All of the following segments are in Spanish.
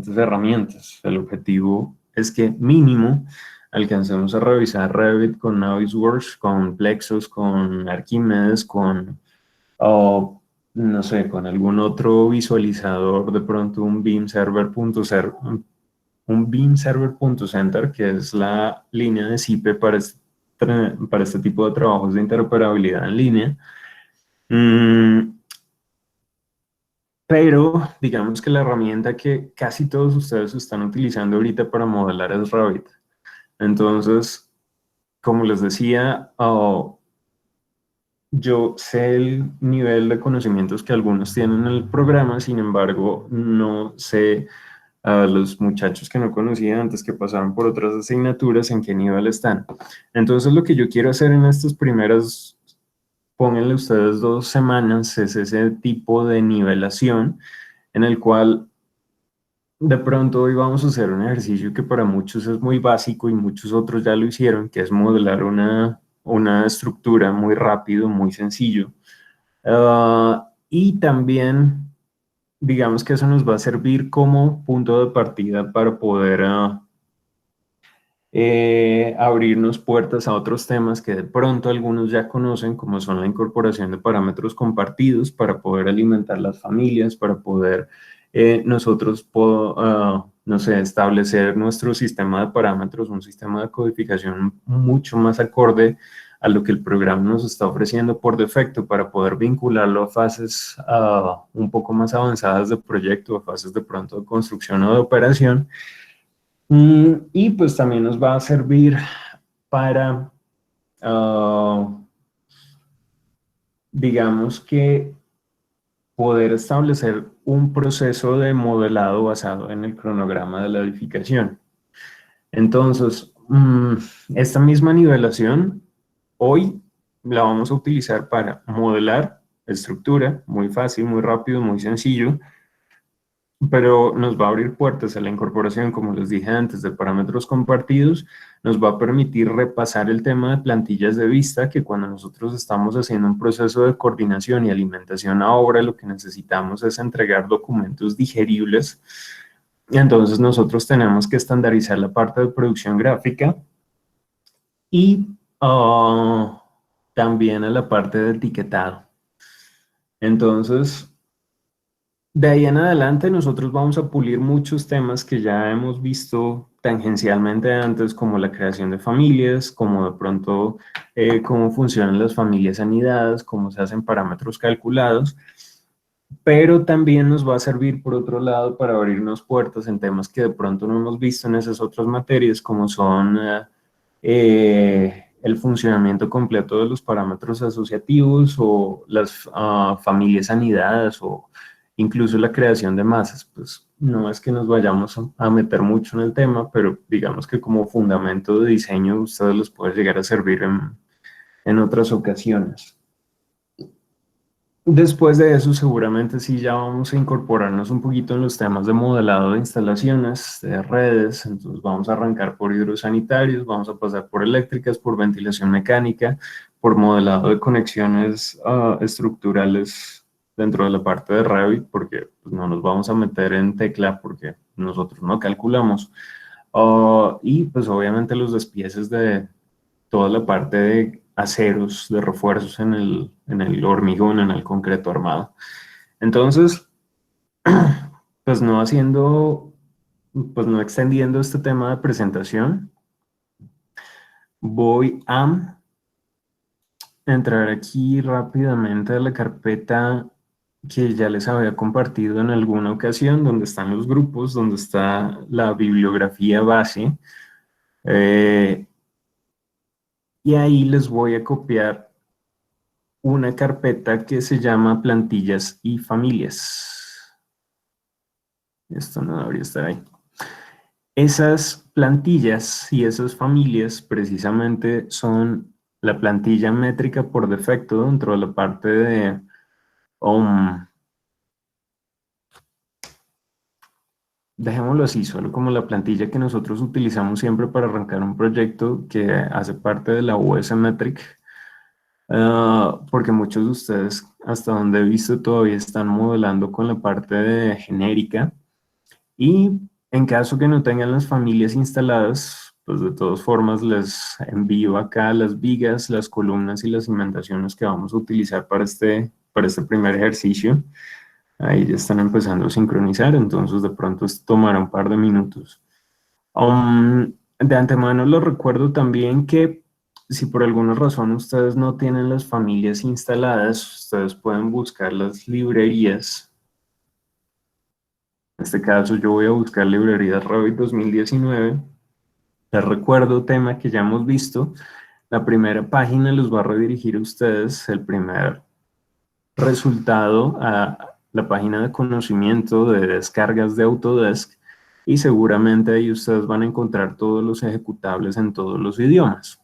diferentes herramientas. El objetivo es que mínimo alcancemos a revisar Revit con Navisworks, con Plexus, con Archimedes, con, o, no sé, con algún otro visualizador, de pronto un Beam Server.center, un Beam Server.center, que es la línea de CIPE para este tipo de trabajos de interoperabilidad en línea. Pero digamos que la herramienta que casi todos ustedes están utilizando ahorita para modelar es Revit. Entonces, como les decía, yo sé el nivel de conocimientos que algunos tienen en el programa, sin embargo, no sé a los muchachos que no conocía antes, que pasaron por otras asignaturas, en qué nivel están. Entonces, lo que yo quiero hacer en estas primeras, pónganle ustedes 2 semanas, es ese tipo de nivelación en el cual de pronto hoy vamos a hacer un ejercicio que para muchos es muy básico y muchos otros ya lo hicieron, que es modelar una estructura muy rápido, muy sencillo. Y también, digamos que eso nos va a servir como punto de partida para poder abrirnos puertas a otros temas que de pronto algunos ya conocen, como son la incorporación de parámetros compartidos para poder alimentar las familias, para poder nosotros, no sé, establecer nuestro sistema de parámetros, un sistema de codificación mucho más acorde a lo que el programa nos está ofreciendo por defecto para poder vincularlo a fases un poco más avanzadas de proyecto, a fases de pronto de construcción o de operación. Y pues también nos va a servir para, digamos que, poder establecer un proceso de modelado basado en el cronograma de la edificación. Entonces, esta misma nivelación hoy la vamos a utilizar para modelar estructura, muy fácil, muy rápido, muy sencillo, pero nos va a abrir puertas a la incorporación, como les dije antes, de parámetros compartidos. Nos va a permitir repasar el tema de plantillas de vista, que cuando nosotros estamos haciendo un proceso de coordinación y alimentación a obra, lo que necesitamos es entregar documentos digeribles. Entonces nosotros tenemos que estandarizar la parte de producción gráfica y también a la parte de etiquetado. Entonces, de ahí en adelante nosotros vamos a pulir muchos temas que ya hemos visto tangencialmente antes, como la creación de familias, como de pronto cómo funcionan las familias anidadas, cómo se hacen parámetros calculados, pero también nos va a servir por otro lado para abrirnos puertas en temas que de pronto no hemos visto en esas otras materias, como son el funcionamiento completo de los parámetros asociativos o las familias anidadas o incluso la creación de masas. Pues no es que nos vayamos a meter mucho en el tema, pero digamos que como fundamento de diseño ustedes los puede llegar a servir en otras ocasiones. Después de eso, seguramente sí ya vamos a incorporarnos un poquito en los temas de modelado de instalaciones, de redes. Entonces vamos a arrancar por hidrosanitarios, vamos a pasar por eléctricas, por ventilación mecánica, por modelado de conexiones estructurales dentro de la parte de Revit, porque pues, no nos vamos a meter en tecla porque nosotros no calculamos. Y pues obviamente los despieces de toda la parte de aceros, de refuerzos en el hormigón, en el concreto armado. Entonces, pues pues no extendiendo este tema de presentación, voy a entrar aquí rápidamente a la carpeta que ya les había compartido en alguna ocasión, donde están los grupos, donde está la bibliografía base. Y ahí les voy a copiar una carpeta que se llama plantillas y familias. Esto no debería estar ahí. Esas plantillas y esas familias precisamente son la plantilla métrica por defecto dentro de la parte de dejémoslo así, solo como la plantilla que nosotros utilizamos siempre para arrancar un proyecto que hace parte de la US Metric. Porque muchos de ustedes, hasta donde he visto, todavía están modelando con la parte de genérica y En caso que no tengan las familias instaladas, pues de todas formas les envío acá las vigas, las columnas y las cimentaciones que vamos a utilizar para este primer ejercicio. Ahí ya están empezando a sincronizar, entonces de pronto esto tomará un par de minutos. De antemano les recuerdo también que si por alguna razón ustedes no tienen las familias instaladas, ustedes pueden buscar las librerías. En este caso yo voy a buscar librerías Revit 2019. Les recuerdo tema que ya hemos visto. La primera página los va a redirigir a ustedes, el primer resultado a la página de conocimiento de descargas de Autodesk y seguramente ahí ustedes van a encontrar todos los ejecutables en todos los idiomas.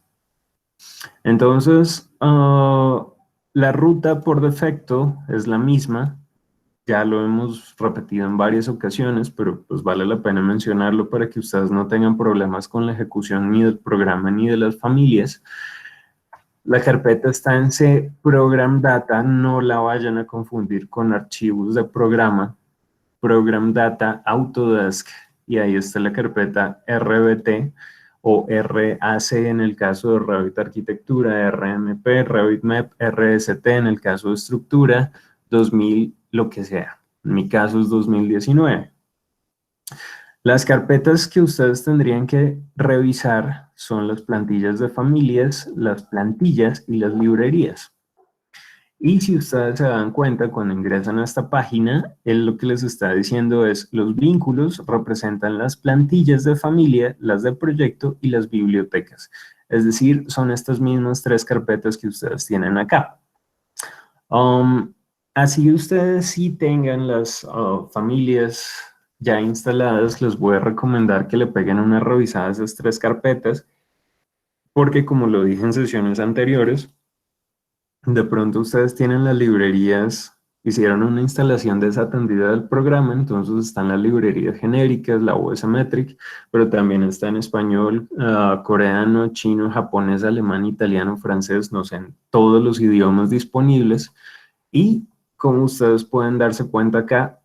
Entonces, la ruta por defecto es la misma. Ya lo hemos repetido en varias ocasiones, pero pues vale la pena mencionarlo para que ustedes no tengan problemas con la ejecución ni del programa ni de las familias. La carpeta está en C Program Data, no la vayan a confundir con archivos de programa. Program Data Autodesk, y ahí está la carpeta RBT o RAC en el caso de Revit Arquitectura, RMP, Revit MEP, RST en el caso de estructura, 2000, lo que sea. En mi caso es 2019. Las carpetas que ustedes tendrían que revisar son las plantillas de familias, las plantillas y las librerías. Y si ustedes se dan cuenta cuando ingresan a esta página, él lo que les está diciendo es los vínculos representan las plantillas de familia, las de proyecto y las bibliotecas. Es decir, son estas mismas tres carpetas que ustedes tienen acá. Así ustedes sí tengan las familias ya instaladas, les voy a recomendar que le peguen una revisada a esas tres carpetas, porque como lo dije en sesiones anteriores, de pronto ustedes tienen las librerías, hicieron una instalación desatendida del programa, entonces están las librerías genéricas, la OS Metric, pero también está en español, coreano, chino, japonés, alemán, italiano, francés, no sé, en todos los idiomas disponibles. Y como ustedes pueden darse cuenta acá,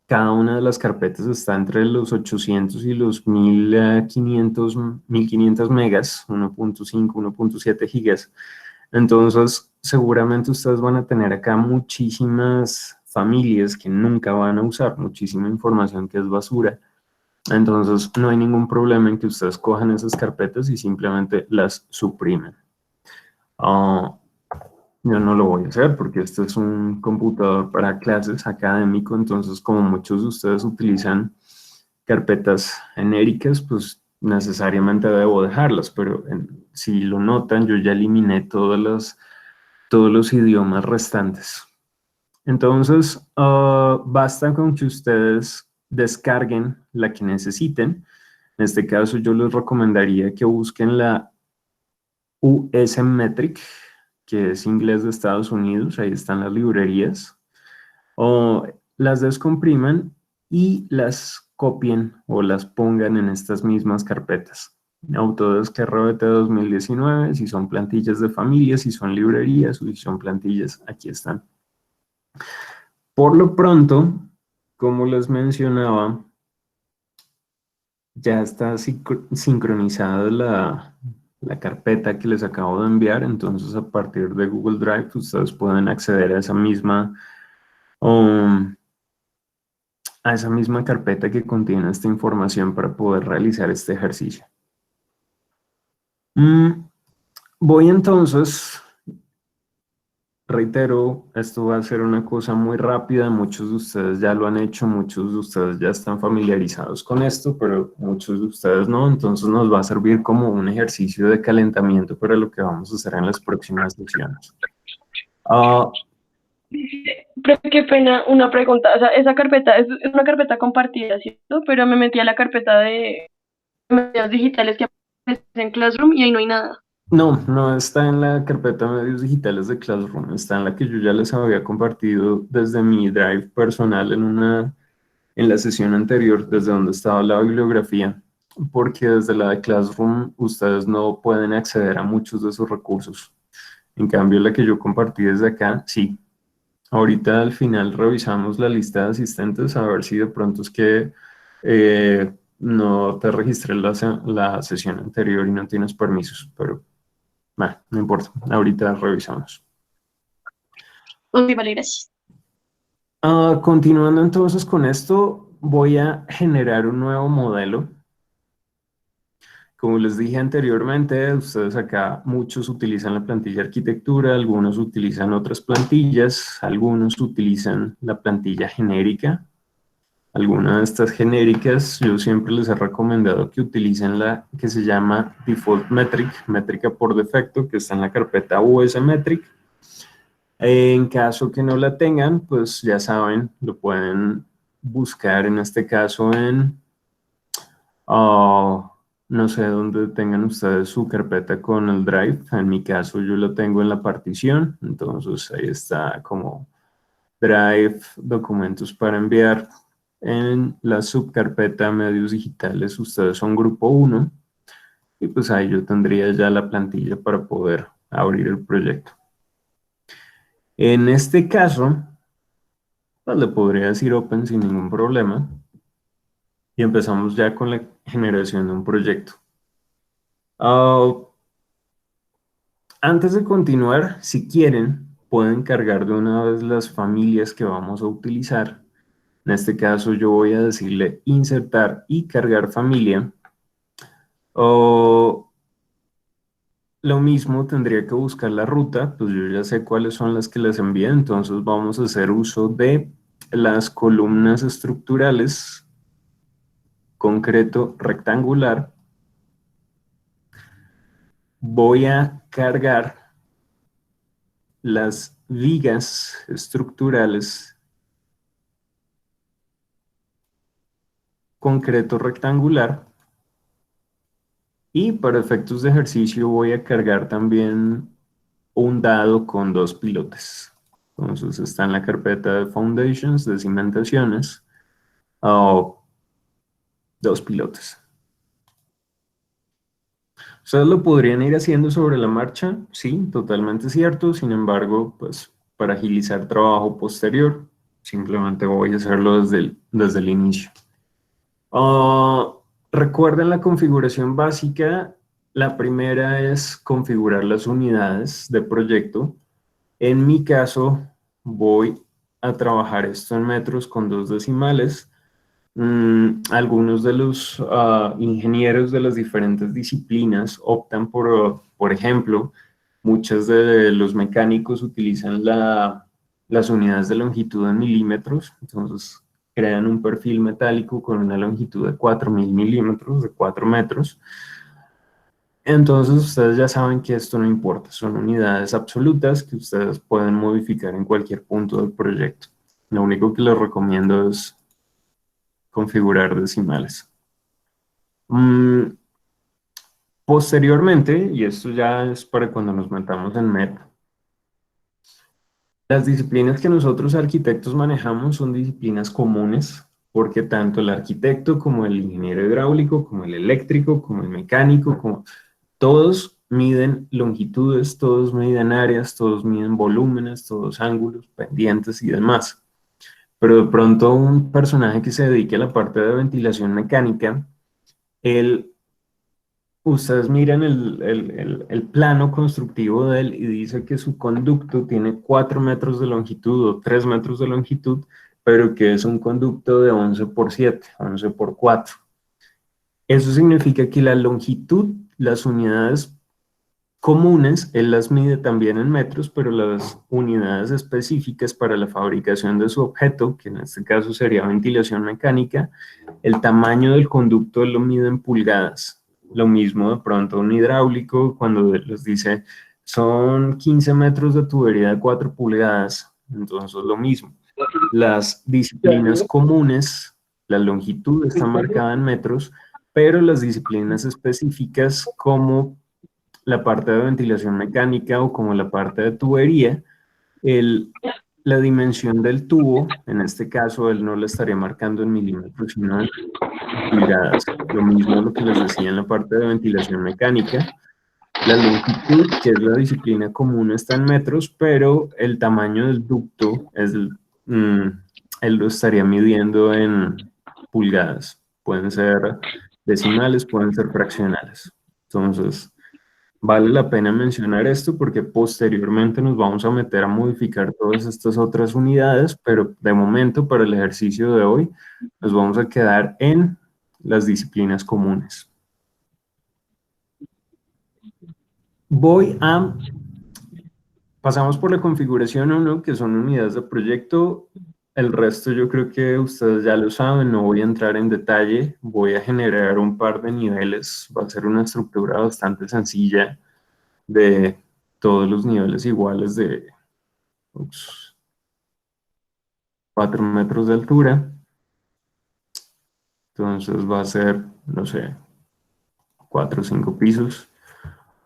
cada una de las carpetas está entre los 800 y los 1500 megas, 1.5, 1.7 gigas. Entonces, seguramente ustedes van a tener acá muchísimas familias que nunca van a usar, muchísima información que es basura. Entonces, no hay ningún problema en que ustedes cojan esas carpetas y simplemente las suprimen. Yo no lo voy a hacer porque este es un computador para clases académico, entonces como muchos de ustedes utilizan carpetas genéricas, pues necesariamente debo dejarlas, pero si lo notan, yo ya eliminé todos los idiomas restantes. Entonces, basta con que ustedes descarguen la que necesiten. En este caso, yo les recomendaría que busquen la US Metric, que es inglés de Estados Unidos, ahí están las librerías, o las descompriman y las copien o las pongan en estas mismas carpetas. Autodesk RBT 2019, si son plantillas de familia, si son librerías o si son plantillas, aquí están. Por lo pronto, como les mencionaba, ya está sincronizada la carpeta que les acabo de enviar, entonces a partir de Google Drive ustedes pueden acceder um, a esa misma carpeta que contiene esta información para poder realizar este ejercicio. Voy entonces, reitero, esto va a ser una cosa muy rápida, muchos de ustedes ya lo han hecho, muchos de ustedes ya están familiarizados con esto, pero muchos de ustedes no, entonces nos va a servir como un ejercicio de calentamiento para lo que vamos a hacer en las próximas sesiones. Pero qué pena, una pregunta, o sea, esa carpeta es una carpeta compartida, ¿cierto? Pero me metí a la carpeta de medios digitales que aparece en Classroom y ahí no hay nada. No, no está en la carpeta medios digitales de Classroom, está en la que yo ya les había compartido desde mi Drive personal en la sesión anterior, desde donde estaba la bibliografía, porque desde la de Classroom ustedes no pueden acceder a muchos de esos recursos. En cambio, la que yo compartí desde acá, sí. Ahorita al final revisamos la lista de asistentes a ver si de pronto es que no te registré la sesión anterior y no tienes permisos, pero bueno, no importa, ahorita revisamos. Ok, vale, gracias. Continuando entonces con esto, voy a generar un nuevo modelo. Como les dije anteriormente, ustedes acá muchos utilizan la plantilla arquitectura, algunos utilizan otras plantillas, algunos utilizan la plantilla genérica. Algunas de estas genéricas, yo siempre les he recomendado que utilicen la que se llama Default Metric, métrica por defecto, que está en la carpeta US Metric. En caso que no la tengan, pues ya saben, lo pueden buscar en este caso en, ah, no sé dónde tengan ustedes su carpeta con el Drive. En mi caso yo lo tengo en la partición, entonces ahí está como Drive, documentos para enviar. En la subcarpeta medios digitales, ustedes son grupo uno y pues ahí yo tendría ya la plantilla para poder abrir el proyecto. En este caso, pues le podría decir Open sin ningún problema y empezamos ya con la generación de un proyecto. Ah, Antes de continuar, si quieren, pueden cargar de una vez las familias que vamos a utilizar. En este caso yo voy a decirle insertar y cargar familia. O lo mismo tendría que buscar la ruta, pues yo ya sé cuáles son las que les envié, entonces vamos a hacer uso de las columnas estructurales, concreto rectangular. Voy a cargar las vigas estructurales, concreto rectangular. Y para efectos de ejercicio voy a cargar también un dado con dos pilotes. Entonces está en la carpeta de Foundations, de cimentaciones, o dos pilotes. Ustedes lo podrían ir haciendo sobre la marcha, sí, totalmente cierto. Sin embargo, pues para agilizar trabajo posterior, simplemente voy a hacerlo desde el inicio. Ah, Recuerden la configuración básica. La primera es configurar las unidades de proyecto. En mi caso, voy a trabajar esto en metros con dos decimales. Algunos de los ingenieros de las diferentes disciplinas optan por ejemplo, muchos de los mecánicos utilizan las unidades de longitud en milímetros, entonces crean un perfil metálico con una longitud de 4000 milímetros, de 4 metros. Entonces ustedes ya saben que esto no importa, son unidades absolutas que ustedes pueden modificar en cualquier punto del proyecto. Lo único que les recomiendo es configurar decimales. Posteriormente, y esto ya es para cuando nos metamos en MEP, las disciplinas que nosotros arquitectos manejamos son disciplinas comunes, porque tanto el arquitecto como el ingeniero hidráulico, como el eléctrico, como el mecánico, como todos miden longitudes, todos miden áreas, todos miden volúmenes, todos ángulos, pendientes y demás. Pero de pronto un personaje que se dedique a la parte de ventilación mecánica, él ustedes miran el plano constructivo de él y dice que su conducto tiene 4 metros de longitud o 3 metros de longitud, pero que es un conducto de 11 por 7, 11 por 4. Eso significa que la longitud, las unidades comunes, él las mide también en metros, pero las unidades específicas para la fabricación de su objeto, que en este caso sería ventilación mecánica, el tamaño del conducto él lo mide en pulgadas. Lo mismo de pronto un hidráulico, cuando les dice son 15 metros de tubería de 4 pulgadas, entonces lo mismo. Las disciplinas comunes, la longitud está marcada en metros, pero las disciplinas específicas como la parte de ventilación mecánica o como la parte de tubería, la dimensión del tubo, en este caso él no la estaría marcando en milímetros, sino en pulgadas. Lo mismo lo que les decía en la parte de ventilación mecánica. La longitud, que es la disciplina común, está en metros, pero el tamaño del ducto, él lo estaría midiendo en pulgadas. pueden ser decimales, pueden ser fraccionales. Entonces, vale la pena mencionar esto porque posteriormente nos vamos a meter a modificar todas estas otras unidades, pero de momento, para el ejercicio de hoy, nos vamos a quedar en las disciplinas comunes. Pasamos por la configuración 1, que son unidades de proyecto. El resto yo creo que ustedes ya lo saben, no voy a entrar en detalle. Voy a generar un par de niveles. Va a ser una estructura bastante sencilla de todos los niveles iguales de 4 metros de altura. Entonces va a ser, no sé, 4 o 5 pisos.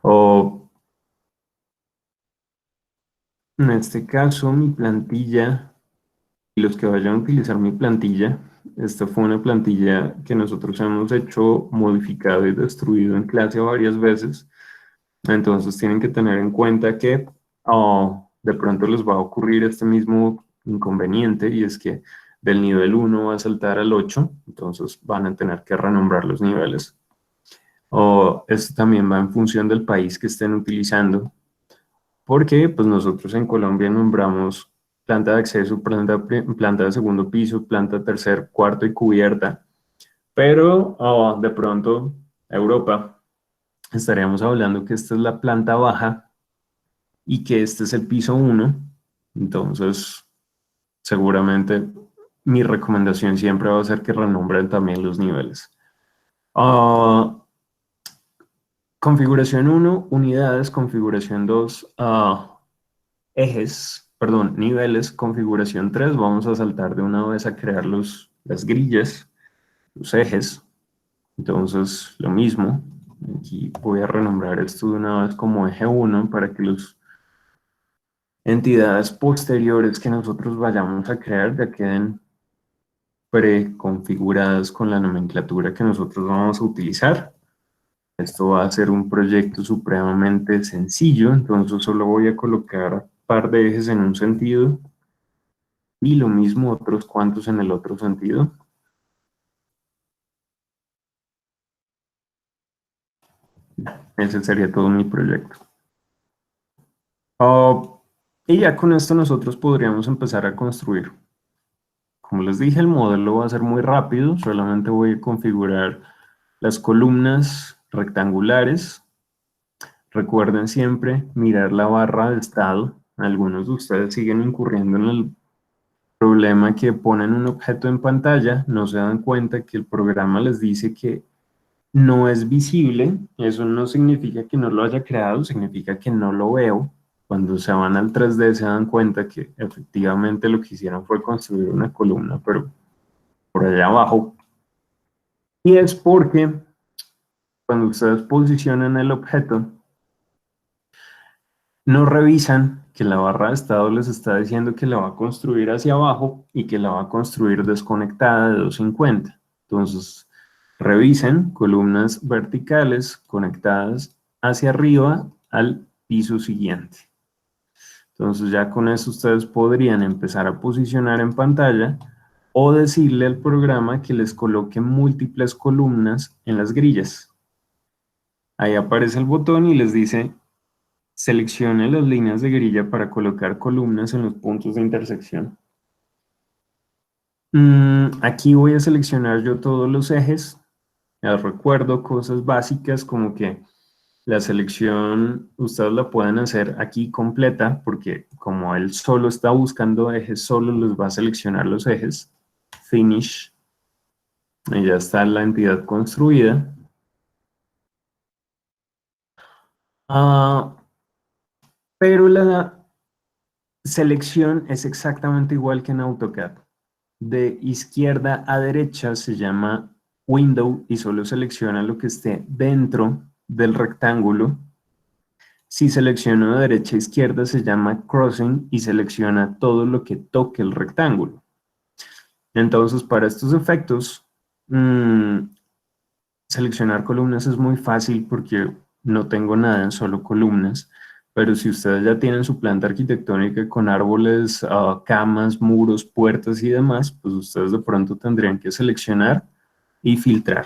O en este caso, mi plantilla, y los que vayan a utilizar mi plantilla, esta fue una plantilla que nosotros hemos hecho, modificado y destruido en clase varias veces. Entonces tienen que tener en cuenta que de pronto les va a ocurrir este mismo inconveniente, y es que del nivel 1 va a saltar al 8, entonces van a tener que renombrar los niveles. Esto también va en función del país que estén utilizando, porque pues nosotros en Colombia nombramos planta de acceso, planta de segundo piso, planta tercer, cuarto y cubierta, pero de pronto Europa estaríamos hablando que esta es la planta baja y que este es el piso 1, entonces seguramente mi recomendación siempre va a ser que renombren también los niveles. Configuración 1, unidades. Configuración 2, ejes, perdón, niveles. Configuración 3, vamos a saltar de una vez a crear las grillas, los ejes. Entonces, lo mismo. Aquí voy a renombrar esto de una vez como eje 1 para que las entidades posteriores que nosotros vayamos a crear ya queden preconfiguradas con la nomenclatura que nosotros vamos a utilizar. Esto va a ser un proyecto supremamente sencillo, entonces solo voy a colocar un par de ejes en un sentido y lo mismo otros cuantos en el otro sentido. Ese sería todo mi proyecto. Y ya con esto nosotros podríamos empezar a construir. Como les dije, el modelo va a ser muy rápido, solamente voy a configurar las columnas rectangulares. Recuerden siempre mirar la barra de estado. Algunos de ustedes siguen incurriendo en el problema que ponen un objeto en pantalla, no se dan cuenta que el programa les dice que no es visible. Eso no significa que no lo haya creado, significa que no lo veo. Cuando se van al 3D se dan cuenta que efectivamente lo que hicieron fue construir una columna, pero por allá abajo. Y es porque cuando ustedes posicionan el objeto, no revisan que la barra de estado les está diciendo que la va a construir hacia abajo y que la va a construir desconectada de 250. Entonces, revisen columnas verticales conectadas hacia arriba al piso siguiente. Entonces, ya con eso ustedes podrían empezar a posicionar en pantalla o decirle al programa que les coloque múltiples columnas en las grillas. Ahí aparece el botón y les dice: seleccione las líneas de grilla para colocar columnas en los puntos de intersección. Aquí voy a seleccionar yo todos los ejes. Les recuerdo cosas básicas como que la selección ustedes la pueden hacer aquí completa, porque como él solo está buscando ejes, solo les va a seleccionar los ejes. Finish. Y ya está la entidad construida. Pero la selección es exactamente igual que en AutoCAD. De izquierda a derecha se llama Window y solo selecciona lo que esté dentro del rectángulo. Si selecciono de derecha a izquierda se llama Crossing y selecciona todo lo que toque el rectángulo. Entonces, para estos efectos, seleccionar columnas es muy fácil porque no tengo nada, solo columnas. Pero si ustedes ya tienen su planta arquitectónica con árboles, camas, muros, puertas y demás, pues ustedes de pronto tendrían que seleccionar y filtrar.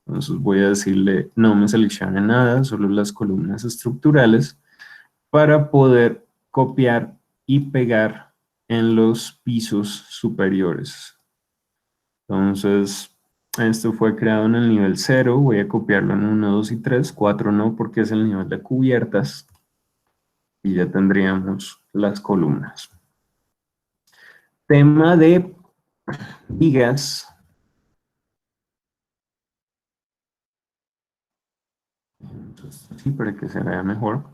Entonces voy a decirle no me seleccione nada, solo las columnas estructurales para poder copiar y pegar en los pisos superiores. Entonces, esto fue creado en el nivel 0, voy a copiarlo en 1, 2 y 3, 4 no porque es el nivel de cubiertas y ya tendríamos las columnas. Tema de vigas. Sí, para que se vea mejor.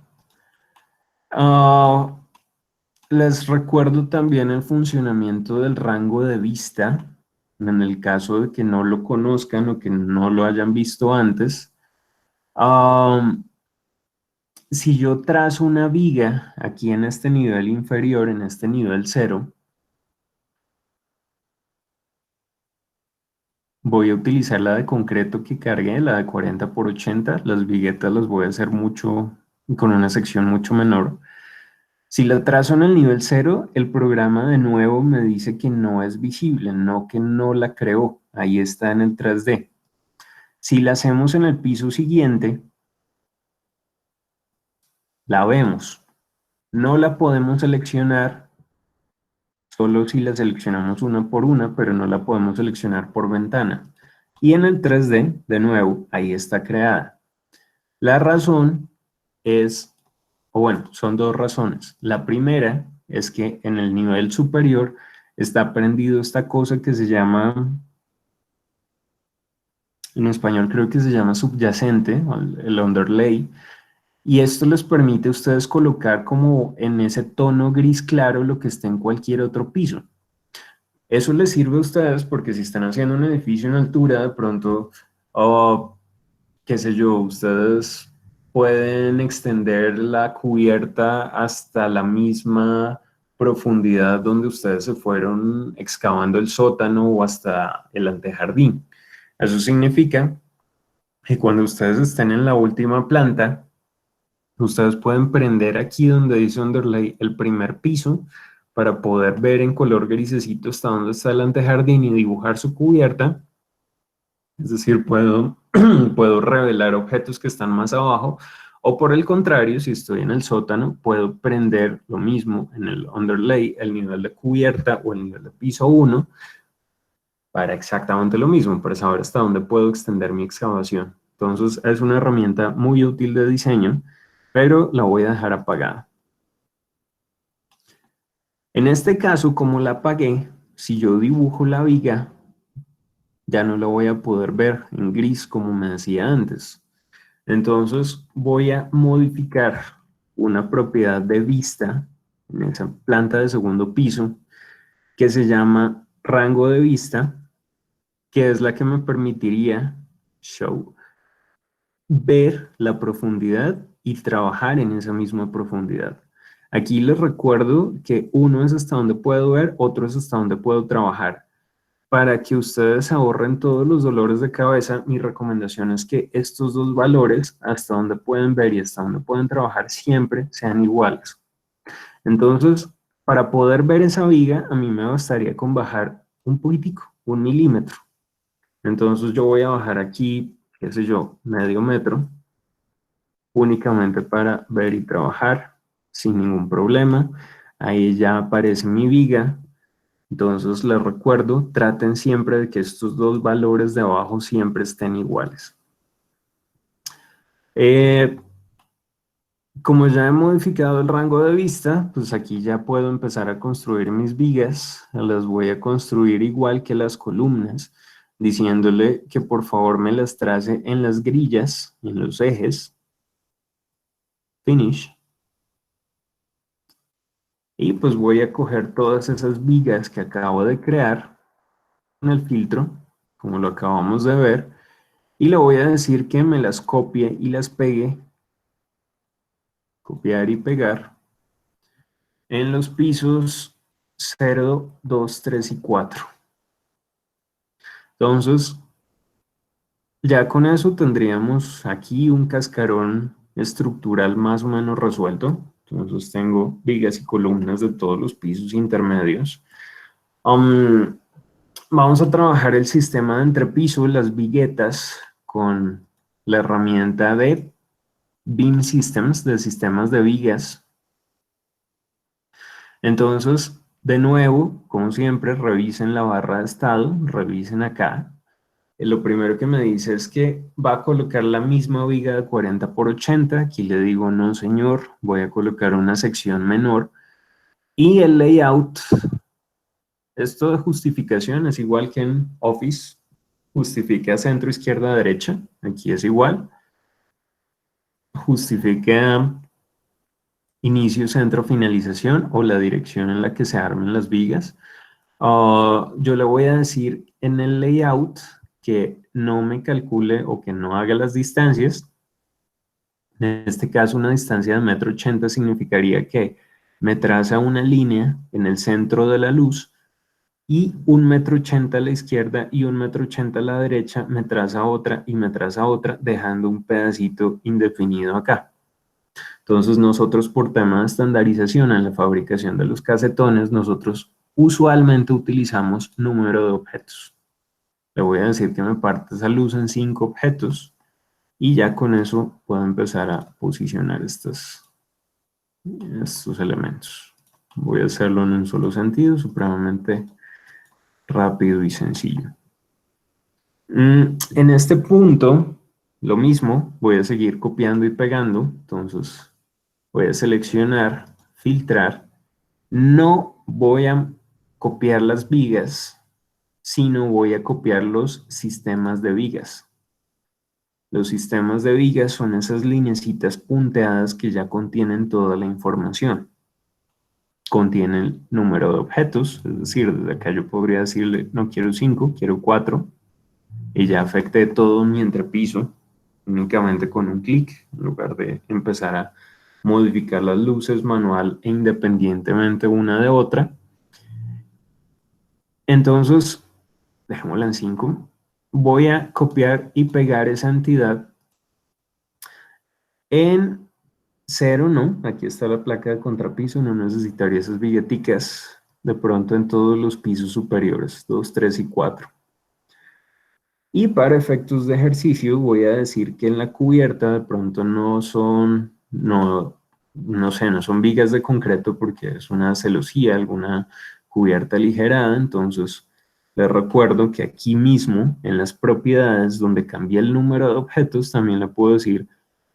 Les recuerdo también el funcionamiento del rango de vista, en el caso de que no lo conozcan o que no lo hayan visto antes. Si yo trazo una viga aquí en este nivel inferior, en este nivel 0, voy a utilizar la de concreto que cargué, la de 40 por 80. Las viguetas las voy a hacer con una sección mucho menor. Si la trazo en el nivel 0, el programa de nuevo me dice que no es visible, no que no la creó. Ahí está en el 3D. Si la hacemos en el piso siguiente, la vemos. No la podemos seleccionar solo si la seleccionamos una por una, pero no la podemos seleccionar por ventana. Y en el 3D, de nuevo, ahí está creada. La razón es, o bueno, son dos razones. La primera es que en el nivel superior está prendido esta cosa que se llama, en español creo que se llama subyacente, el underlay, y esto les permite a ustedes colocar como en ese tono gris claro lo que esté en cualquier otro piso. Eso les sirve a ustedes porque si están haciendo un edificio en altura, de pronto, qué sé yo, ustedes pueden extender la cubierta hasta la misma profundidad donde ustedes se fueron excavando el sótano o hasta el antejardín. Eso significa que cuando ustedes estén en la última planta, ustedes pueden prender aquí donde dice underlay el primer piso para poder ver en color grisecito hasta dónde está el antejardín y dibujar su cubierta. Es decir, puedo revelar objetos que están más abajo, o por el contrario, si estoy en el sótano, puedo prender lo mismo en el underlay, el nivel de cubierta o el nivel de piso 1, para exactamente lo mismo, para saber hasta dónde puedo extender mi excavación. Entonces, es una herramienta muy útil de diseño, pero la voy a dejar apagada. En este caso, como la apagué, si yo dibujo la viga, ya no la voy a poder ver en gris como me decía antes. Entonces voy a modificar una propiedad de vista en esa planta de segundo piso que se llama rango de vista, que es la que me permitiría ver la profundidad y trabajar en esa misma profundidad. Aquí les recuerdo que uno es hasta donde puedo ver, otro es hasta donde puedo trabajar. Para que ustedes ahorren todos los dolores de cabeza, mi recomendación es que estos dos valores, hasta donde pueden ver y hasta donde pueden trabajar, siempre sean iguales. Entonces, para poder ver esa viga, a mí me bastaría con bajar un poquitico, 1 milímetro. Entonces yo voy a bajar aquí, qué sé yo, medio metro, únicamente para ver y trabajar sin ningún problema. Ahí ya aparece mi viga. Entonces les recuerdo, traten siempre de que estos dos valores de abajo siempre estén iguales. Como ya he modificado el rango de vista, pues aquí ya puedo empezar a construir mis vigas. Las voy a construir igual que las columnas, diciéndole que por favor me las trace en las grillas, en los ejes. Finish. Y pues voy a coger todas esas vigas que acabo de crear en el filtro, como lo acabamos de ver, y le voy a decir que me las copie y las pegue, copiar y pegar, en los pisos 0, 2, 3 y 4. Entonces, ya con eso tendríamos aquí un cascarón estructural más o menos resuelto. Entonces tengo vigas y columnas de todos los pisos intermedios. vamos a trabajar el sistema de entrepiso, las viguetas, con la herramienta de Beam Systems, de sistemas de vigas. Entonces, de nuevo, como siempre, revisen la barra de estado, revisen acá. Lo primero que me dice es que va a colocar la misma viga de 40 por 80. Aquí le digo, no señor, voy a colocar una sección menor. Y el layout, esto de justificación es igual que en Office. Justifica centro, izquierda, derecha. Aquí es igual. Justifica inicio, centro, finalización o la dirección en la que se armen las vigas. Yo le voy a decir en el layout que no me calcule o que no haga las distancias. En este caso, una distancia de 1,80 m significaría que me traza una línea en el centro de la luz y 1,80 m a la izquierda y 1,80 m a la derecha me traza otra y me traza otra, dejando un pedacito indefinido acá. Entonces nosotros por tema de estandarización en la fabricación de los casetones, nosotros usualmente utilizamos número de objetos. Le voy a decir que me parte esa luz en 5 objetos y ya con eso puedo empezar a posicionar estos elementos. Voy a hacerlo en un solo sentido, supremamente rápido y sencillo. En este punto, lo mismo, voy a seguir copiando y pegando. Entonces, voy a seleccionar, filtrar. No voy a copiar las vigas, sino voy a copiar los sistemas de vigas. Los sistemas de vigas son esas lineecitas punteadas que ya contienen toda la información. Contienen el número de objetos, es decir, desde acá yo podría decirle, no quiero 5, quiero 4, y ya afecté todo mi entrepiso únicamente con un clic, en lugar de empezar a modificar las luces manual e independientemente una de otra. Entonces, dejémosla en 5. Voy a copiar y pegar esa entidad en 0, ¿no? Aquí está la placa de contrapiso, no necesitaría esas billeticas de pronto en todos los pisos superiores, 2, 3 y 4. Y para efectos de ejercicio voy a decir que en la cubierta de pronto no son, no sé, no son vigas de concreto porque es una celosía, alguna cubierta aligerada. Entonces les recuerdo que aquí mismo en las propiedades donde cambié el número de objetos también le puedo decir,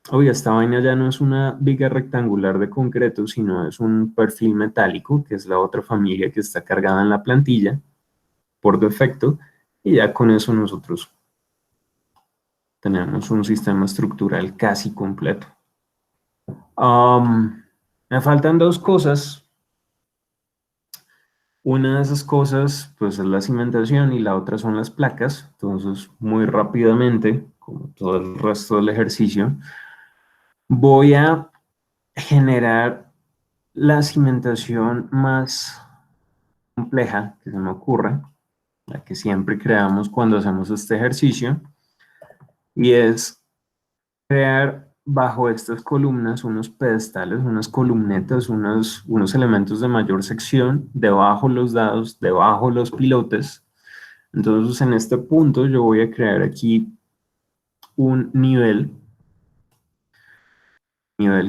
oye, esta vaina ya no es una viga rectangular de concreto, sino es un perfil metálico, que es la otra familia que está cargada en la plantilla por defecto. Y ya con eso nosotros tenemos un sistema estructural casi completo. Me faltan dos cosas. Una de esas cosas pues es la cimentación y la otra son las placas. Entonces, muy rápidamente, como todo el resto del ejercicio, voy a generar la cimentación más compleja que se me ocurra, la que siempre creamos cuando hacemos este ejercicio, y es crear bajo estas columnas unos pedestales, unas columnetas, unos elementos de mayor sección, debajo los dados, debajo los pilotes. Entonces en este punto yo voy a crear aquí un nivel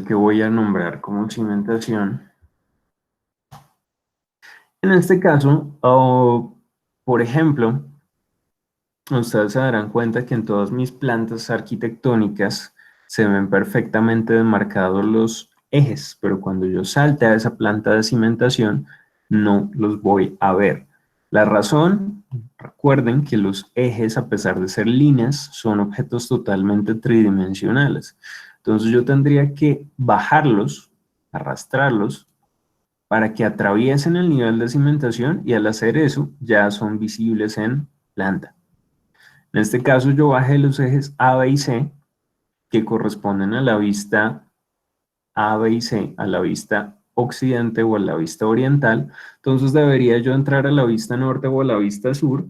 que voy a nombrar como cimentación. En este caso, por ejemplo, ustedes se darán cuenta que en todas mis plantas arquitectónicas se ven perfectamente demarcados los ejes, pero cuando yo salte a esa planta de cimentación, no los voy a ver. La razón, recuerden que los ejes, a pesar de ser líneas, son objetos totalmente tridimensionales. Entonces yo tendría que bajarlos, arrastrarlos, para que atraviesen el nivel de cimentación y al hacer eso ya son visibles en planta. En este caso yo bajé los ejes A, B y C que corresponden a la vista A, B y C, a la vista occidente o a la vista oriental. Entonces debería yo entrar a la vista norte o a la vista sur.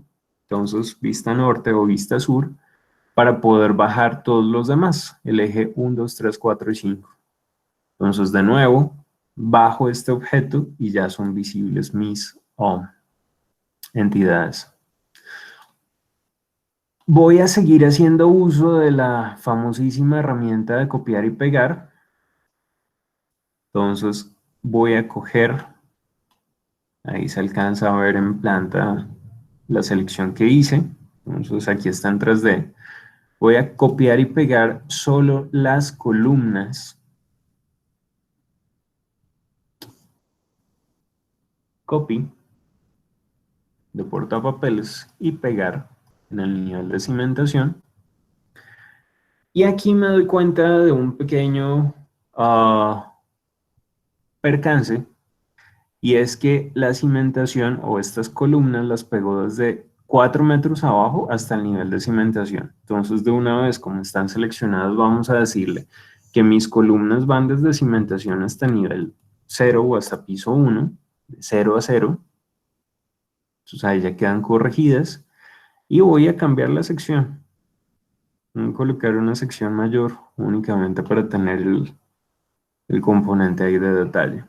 Entonces vista norte o vista sur para poder bajar todos los demás, el eje 1, 2, 3, 4 y 5. Entonces de nuevo bajo este objeto y ya son visibles mis entidades. Voy a seguir haciendo uso de la famosísima herramienta de copiar y pegar. Entonces voy a coger, ahí se alcanza a ver en planta la selección que hice. Entonces aquí está en 3D. Voy a copiar y pegar solo las columnas. Copy de portapapeles y pegar en el nivel de cimentación. Y aquí me doy cuenta de un pequeño percance, y es que la cimentación o estas columnas las pegó desde 4 metros abajo hasta el nivel de cimentación. Entonces, de una vez, como están seleccionadas, vamos a decirle que mis columnas van desde cimentación hasta nivel 0 o hasta piso 1, de 0 a 0. Entonces ahí ya quedan corregidas y voy a cambiar la sección. Voy a colocar una sección mayor únicamente para tener el componente ahí de detalle.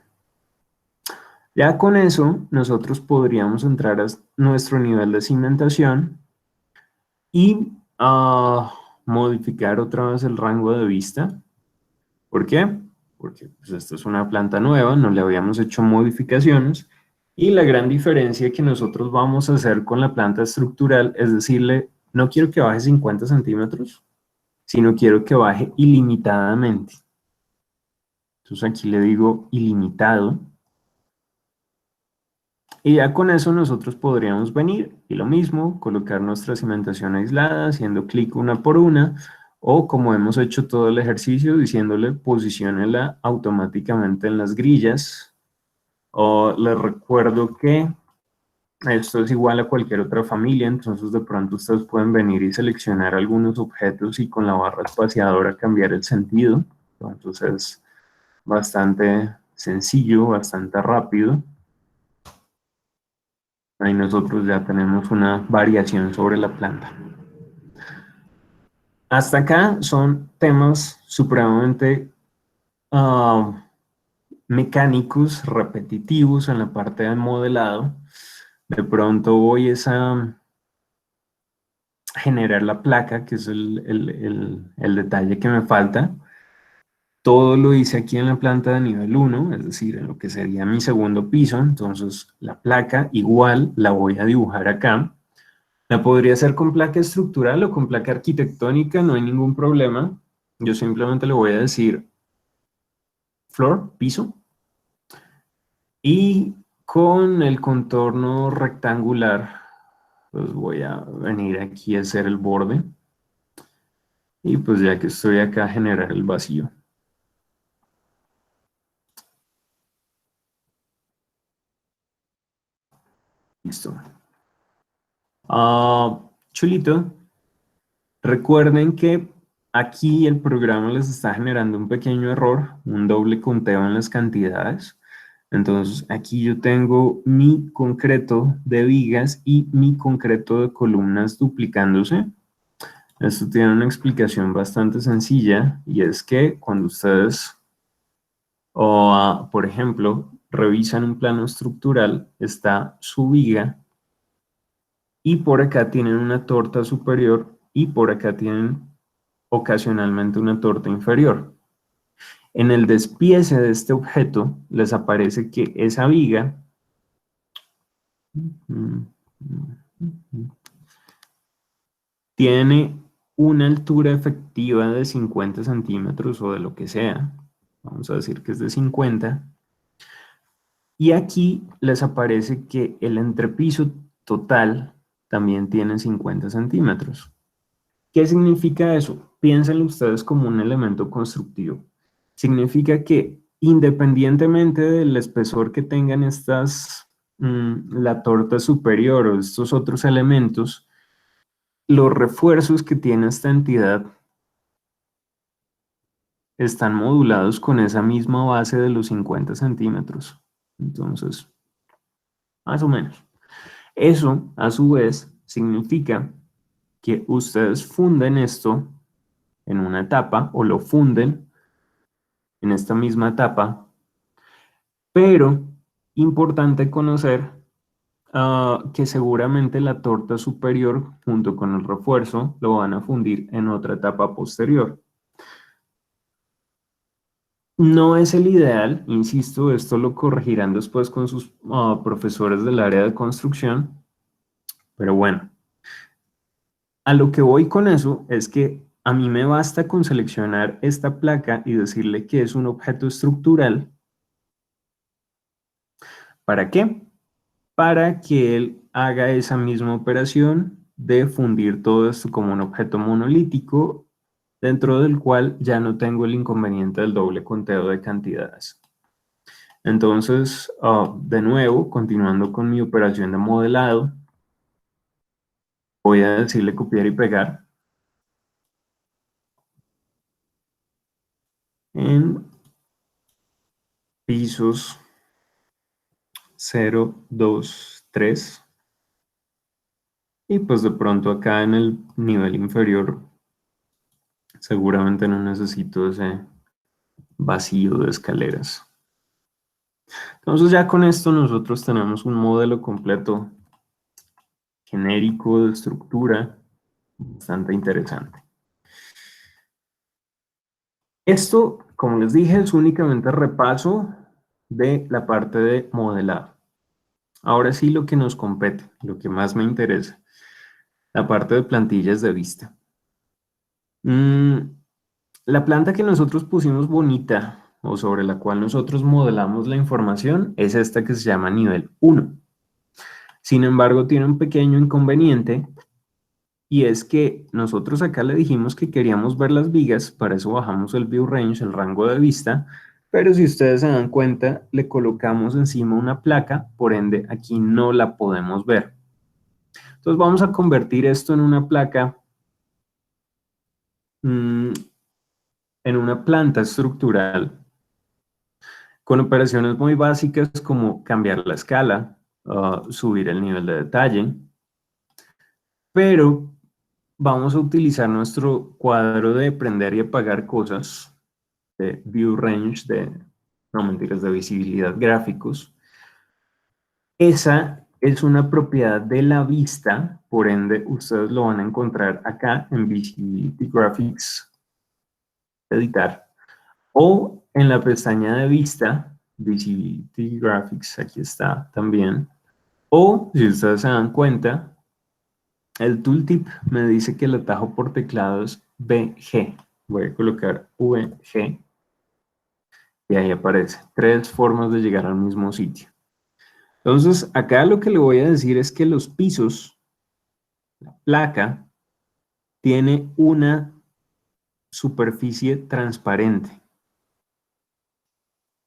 Ya con eso, nosotros podríamos entrar a nuestro nivel de cimentación y modificar otra vez el rango de vista. ¿Por qué? Porque pues, esta es una planta nueva, no le habíamos hecho modificaciones. Y la gran diferencia que nosotros vamos a hacer con la planta estructural es decirle, no quiero que baje 50 centímetros, sino quiero que baje ilimitadamente. Entonces aquí le digo ilimitado. Y ya con eso nosotros podríamos venir y lo mismo, colocar nuestra cimentación aislada, haciendo clic una por una, o como hemos hecho todo el ejercicio, diciéndole posiciónela automáticamente en las grillas. O les recuerdo que esto es igual a cualquier otra familia, entonces de pronto ustedes pueden venir y seleccionar algunos objetos y con la barra espaciadora cambiar el sentido. Entonces es bastante sencillo, bastante rápido. Ahí nosotros ya tenemos una variación sobre la planta. Hasta acá son temas supremamente mecánicos, repetitivos en la parte del modelado. De pronto voy a generar la placa, que es el detalle que me falta. Todo lo hice aquí en la planta de nivel 1, es decir, en lo que sería mi segundo piso. Entonces la placa igual la voy a dibujar acá. La podría hacer con placa estructural o con placa arquitectónica, no hay ningún problema. Yo simplemente le voy a decir floor, piso, y con el contorno rectangular, pues voy a venir aquí a hacer el borde. Y pues ya que estoy acá, generar el vacío. Listo. Chulito. Recuerden que aquí el programa les está generando un pequeño error, un doble conteo en las cantidades. Entonces aquí yo tengo mi concreto de vigas y mi concreto de columnas duplicándose. Esto tiene una explicación bastante sencilla y es que cuando ustedes, por ejemplo, revisan un plano estructural, está su viga y por acá tienen una torta superior y por acá tienen ocasionalmente una torta inferior. En el despiece de este objeto les aparece que esa viga tiene una altura efectiva de 50 centímetros o de lo que sea. Vamos a decir que es de 50. Y aquí les aparece que el entrepiso total también tiene 50 centímetros. ¿Qué significa eso? Piénsenlo ustedes como un elemento constructivo. Significa que independientemente del espesor que tengan la torta superior o estos otros elementos, los refuerzos que tiene esta entidad están modulados con esa misma base de los 50 centímetros. Entonces, más o menos. Eso, a su vez, significa que ustedes funden esto en una etapa o lo funden en esta misma etapa, pero importante conocer que seguramente la torta superior junto con el refuerzo lo van a fundir en otra etapa posterior. No es el ideal, insisto, esto lo corregirán después con sus profesores del área de construcción, pero bueno, a lo que voy con eso es que a mí me basta con seleccionar esta placa y decirle que es un objeto estructural. ¿Para qué? Para que él haga esa misma operación de fundir todo esto como un objeto monolítico, dentro del cual ya no tengo el inconveniente del doble conteo de cantidades. Entonces, de nuevo, continuando con mi operación de modelado, voy a decirle copiar y pegar en pisos 0, 2, 3. Y pues de pronto acá en el nivel inferior seguramente no necesito ese vacío de escaleras. Entonces ya con esto nosotros tenemos un modelo completo genérico de estructura bastante interesante. Esto, como les dije, es únicamente repaso de la parte de modelado. Ahora sí lo que nos compete, lo que más me interesa, la parte de plantillas de vista. La planta que nosotros pusimos bonita o sobre la cual nosotros modelamos la información es esta que se llama nivel 1. Sin embargo, tiene un pequeño inconveniente y es que nosotros acá le dijimos que queríamos ver las vigas, para eso bajamos el view range, el rango de vista, pero si ustedes se dan cuenta, le colocamos encima una placa, por ende aquí no la podemos ver. Entonces vamos a convertir esto en una placa, en una planta estructural con operaciones muy básicas como cambiar la escala, subir el nivel de detalle, pero vamos a utilizar nuestro cuadro de prender y apagar cosas, de view range, no mentiras, de visibilidad gráficos. Esa es una propiedad de la vista, por ende ustedes lo van a encontrar acá en Visibility Graphics, editar, o en la pestaña de vista, Visibility Graphics, aquí está también, o si ustedes se dan cuenta, el tooltip me dice que el atajo por teclado es VG. Voy a colocar VG y ahí aparece. 3 formas de llegar al mismo sitio. Entonces, acá lo que le voy a decir es que los pisos, la placa, tiene una superficie transparente.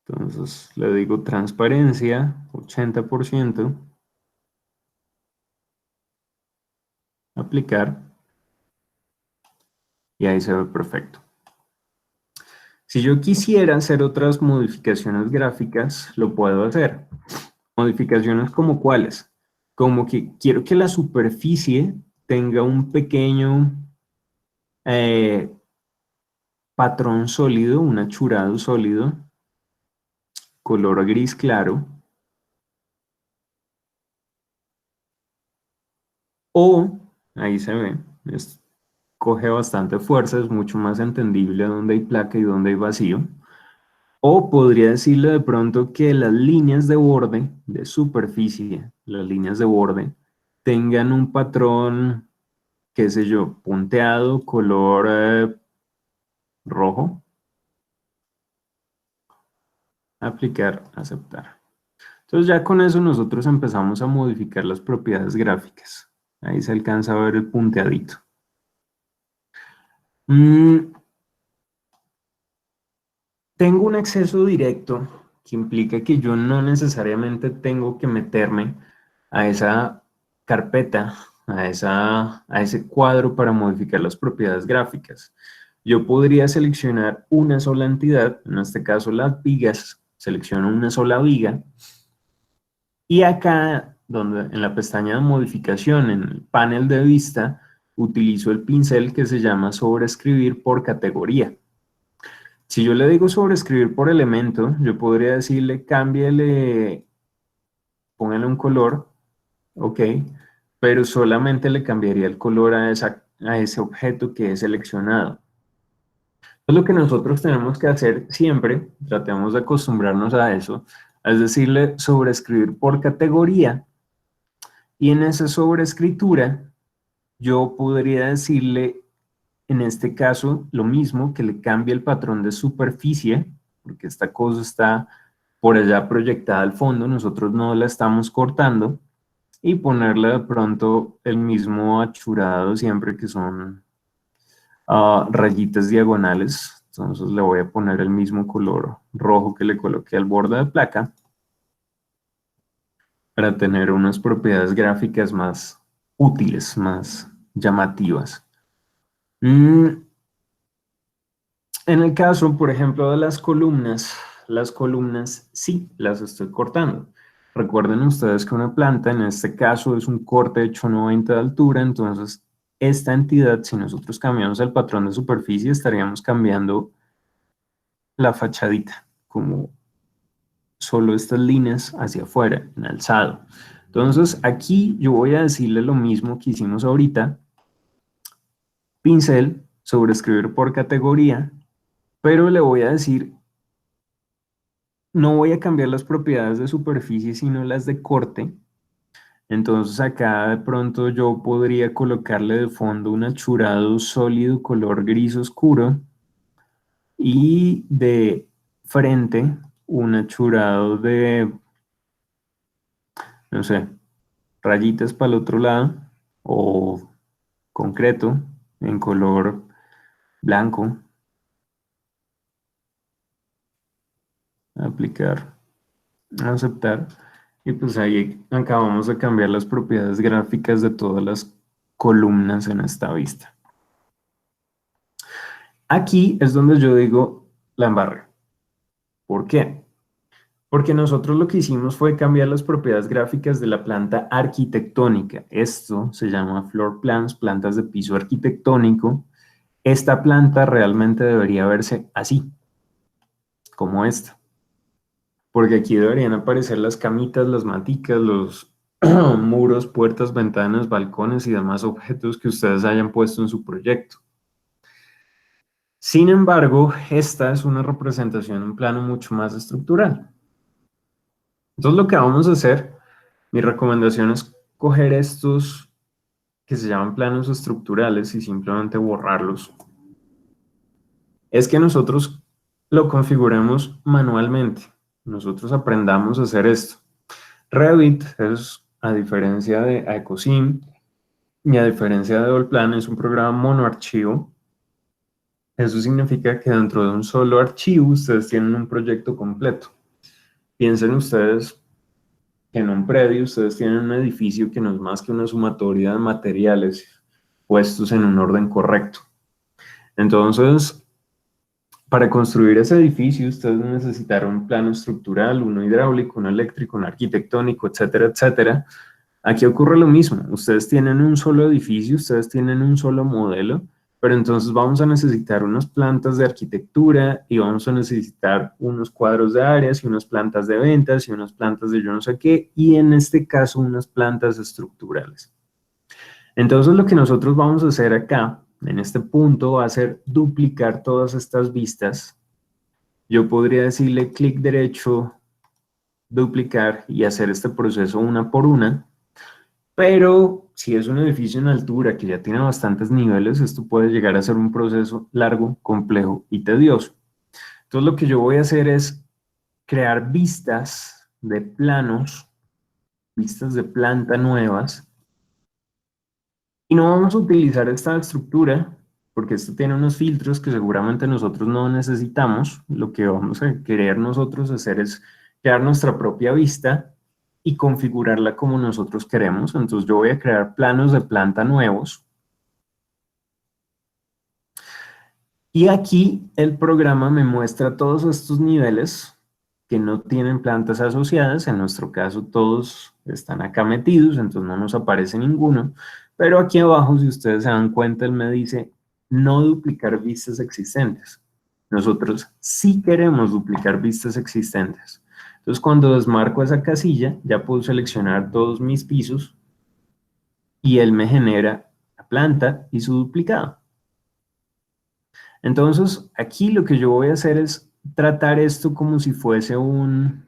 Entonces, le digo transparencia, 80%, aplicar, y ahí se ve perfecto. Si yo quisiera hacer otras modificaciones gráficas, lo puedo hacer. Modificaciones como cuáles, como que quiero que la superficie tenga un pequeño patrón sólido, un achurado sólido, color gris claro, o, ahí se ve, coge bastante fuerza, es mucho más entendible dónde hay placa y dónde hay vacío. O podría decirle de pronto que las líneas de borde, de superficie, las líneas de borde, tengan un patrón, qué sé yo, punteado, color rojo. Aplicar, aceptar. Entonces ya con eso nosotros empezamos a modificar las propiedades gráficas. Ahí se alcanza a ver el punteadito. Tengo un acceso directo que implica que yo no necesariamente tengo que meterme a esa carpeta, a ese cuadro para modificar las propiedades gráficas. Yo podría seleccionar una sola entidad, en este caso las vigas, selecciono una sola viga, y acá, donde en la pestaña de modificación, en el panel de vista, utilizo el pincel que se llama sobreescribir por categoría. Si yo le digo sobreescribir por elemento, yo podría decirle cámbiale, póngale un color ok, pero solamente le cambiaría el color a ese objeto que he seleccionado. Lo que nosotros tenemos que hacer siempre, tratemos de acostumbrarnos a eso, es decirle sobreescribir por categoría, y en esa sobreescritura yo podría decirle, en este caso, lo mismo, que le cambie el patrón de superficie, porque esta cosa está por allá proyectada al fondo, nosotros no la estamos cortando, y ponerle de pronto el mismo achurado siempre que son rayitas diagonales. Entonces le voy a poner el mismo color rojo que le coloqué al borde de placa para tener unas propiedades gráficas más útiles, más llamativas. En el caso, por ejemplo, de las columnas sí las estoy cortando. Recuerden ustedes que una planta, en este caso, es un corte de 890 de altura, entonces esta entidad, si nosotros cambiamos el patrón de superficie, estaríamos cambiando la fachadita, como solo estas líneas hacia afuera, en alzado. Entonces, aquí yo voy a decirle lo mismo que hicimos ahorita, pincel, sobreescribir por categoría, pero le voy a decir, no voy a cambiar las propiedades de superficie, sino las de corte. Entonces acá de pronto yo podría colocarle de fondo un achurado sólido color gris oscuro y de frente un achurado de, no sé, rayitas para el otro lado o concreto en color blanco. Aplicar, aceptar. Y pues ahí acabamos de cambiar las propiedades gráficas de todas las columnas en esta vista. Aquí es donde yo digo la embarré. ¿Por qué? Porque nosotros lo que hicimos fue cambiar las propiedades gráficas de la planta arquitectónica. Esto se llama floor plans, plantas de piso arquitectónico. Esta planta realmente debería verse así, como esta. Porque aquí deberían aparecer las camitas, las maticas, los muros, puertas, ventanas, balcones y demás objetos que ustedes hayan puesto en su proyecto. Sin embargo, esta es una representación en plano mucho más estructural. Entonces lo que vamos a hacer, mi recomendación es coger estos que se llaman planos estructurales y simplemente borrarlos. Es que nosotros lo configuremos manualmente. Nosotros aprendamos a hacer esto. Revit es, a diferencia de Ecosim y a diferencia de Allplan, es un programa monoarchivo. Eso significa que dentro de un solo archivo ustedes tienen un proyecto completo. Piensen ustedes que en un predio ustedes tienen un edificio que no es más que una sumatoria de materiales puestos en un orden correcto. Entonces, para construir ese edificio, ustedes necesitaron un plano estructural, uno hidráulico, uno eléctrico, uno arquitectónico, etcétera, etcétera. Aquí ocurre lo mismo. Ustedes tienen un solo edificio, ustedes tienen un solo modelo, pero entonces vamos a necesitar unas plantas de arquitectura y vamos a necesitar unos cuadros de áreas y unas plantas de ventas y unas plantas de yo no sé qué, y en este caso unas plantas estructurales. Entonces lo que nosotros vamos a hacer acá, en este punto, va a ser duplicar todas estas vistas. Yo podría decirle clic derecho, duplicar y hacer este proceso una por una, pero si es un edificio en altura que ya tiene bastantes niveles, esto puede llegar a ser un proceso largo, complejo y tedioso. Entonces lo que yo voy a hacer es crear vistas de planos, vistas de planta nuevas, y no vamos a utilizar esta estructura porque esto tiene unos filtros que seguramente nosotros no necesitamos. Lo que vamos a querer nosotros hacer es crear nuestra propia vista y configurarla como nosotros queremos. Entonces yo voy a crear planos de planta nuevos. Y aquí el programa me muestra todos estos niveles que no tienen plantas asociadas. En nuestro caso todos están acá metidos, entonces no nos aparece ninguno. Pero aquí abajo, si ustedes se dan cuenta, él me dice no duplicar vistas existentes. Nosotros sí queremos duplicar vistas existentes. Entonces cuando desmarco esa casilla, ya puedo seleccionar todos mis pisos y él me genera la planta y su duplicado. Entonces, aquí lo que yo voy a hacer es tratar esto como si fuese una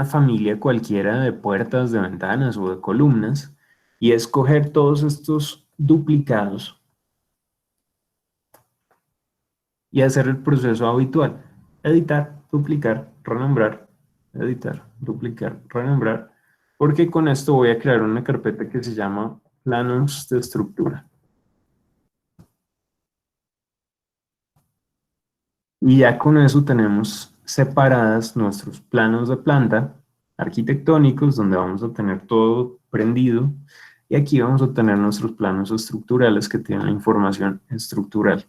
familia cualquiera de puertas, de ventanas o de columnas y escoger todos estos duplicados y hacer el proceso habitual. Editar, duplicar, renombrar, editar, duplicar, renombrar, porque con esto voy a crear una carpeta que se llama planos de estructura. Y ya con eso tenemos separadas nuestros planos de planta arquitectónicos, donde vamos a tener todo prendido, y aquí vamos a tener nuestros planos estructurales que tienen la información estructural.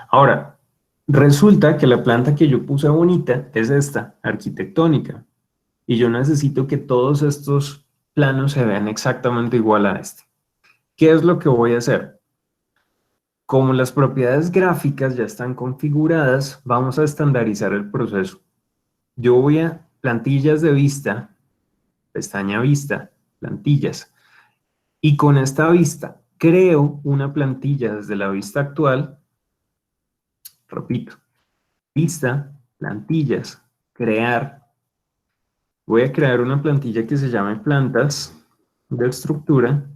Ahora, resulta que la planta que yo puse bonita es esta, arquitectónica, y yo necesito que todos estos planos se vean exactamente igual a este. ¿Qué es lo que voy a hacer? Como las propiedades gráficas ya están configuradas, vamos a estandarizar el proceso. Yo voy a plantillas de vista, pestaña vista, plantillas, y con esta vista creo una plantilla desde la vista actual, repito, vista, plantillas, crear. Voy a crear una plantilla que se llame plantas de estructura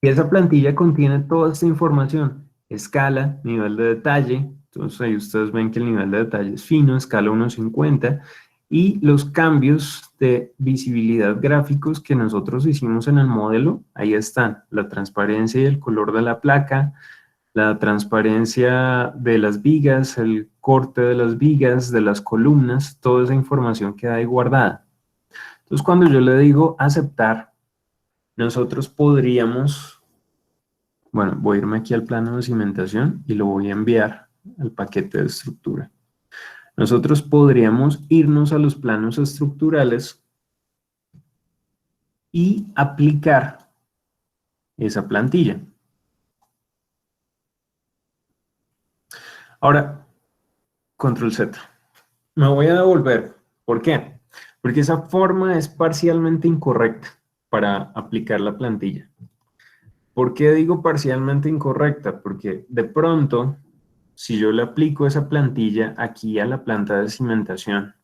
y esa plantilla contiene toda esta información, escala, nivel de detalle, entonces ahí ustedes ven que el nivel de detalle es fino, escala 1.50, y los cambios de visibilidad gráficos que nosotros hicimos en el modelo, ahí están, la transparencia y el color de la placa, la transparencia de las vigas, el corte de las vigas, de las columnas, toda esa información queda ahí guardada. Entonces cuando yo le digo aceptar, nosotros podríamos, bueno, voy a irme aquí al plano de cimentación y lo voy a enviar al paquete de estructura. Nosotros podríamos irnos a los planos estructurales y aplicar esa plantilla. Ahora, control Z. Me voy a devolver. ¿Por qué? Porque esa forma es parcialmente incorrecta para aplicar la plantilla. ¿Por qué digo parcialmente incorrecta? Porque de pronto, si yo le aplico esa plantilla aquí a la planta de cimentación,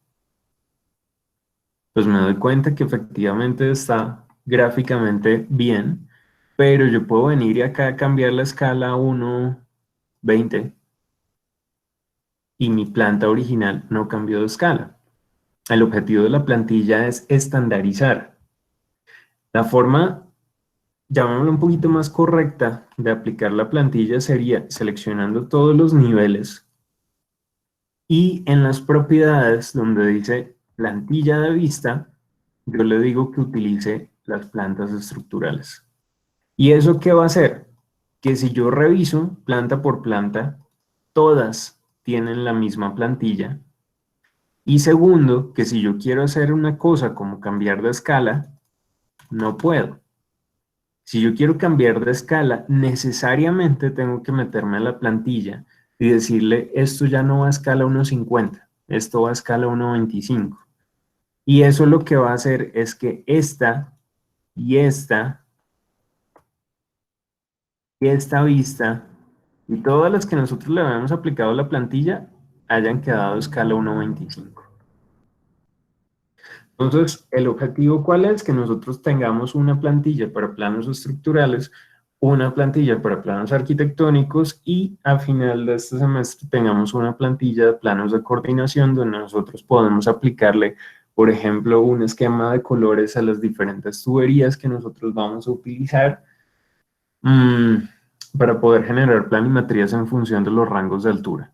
pues me doy cuenta que efectivamente está gráficamente bien, pero yo puedo venir y acá cambiar la escala a 1.20 y mi planta original no cambió de escala. El objetivo de la plantilla es estandarizar. La forma, llamémoslo un poquito más correcta, de aplicar la plantilla sería seleccionando todos los niveles y en las propiedades donde dice plantilla de vista, yo le digo que utilice las plantas estructurales. ¿Y eso qué va a hacer? Que si yo reviso planta por planta, todas tienen la misma plantilla. Y segundo, que si yo quiero hacer una cosa como cambiar de escala, no puedo. Si yo quiero cambiar de escala, necesariamente tengo que meterme a la plantilla y decirle, esto ya no va a escala 1.50, esto va a escala 1.25. Y eso lo que va a hacer es que esta y esta y esta vista y todas las que nosotros le habíamos aplicado a la plantilla hayan quedado a escala 1.25. Entonces, ¿el objetivo cuál es? Que nosotros tengamos una plantilla para planos estructurales, una plantilla para planos arquitectónicos y a final de este semestre tengamos una plantilla de planos de coordinación donde nosotros podemos aplicarle, por ejemplo, un esquema de colores a las diferentes tuberías que nosotros vamos a utilizar para poder generar planimetrías en función de los rangos de altura.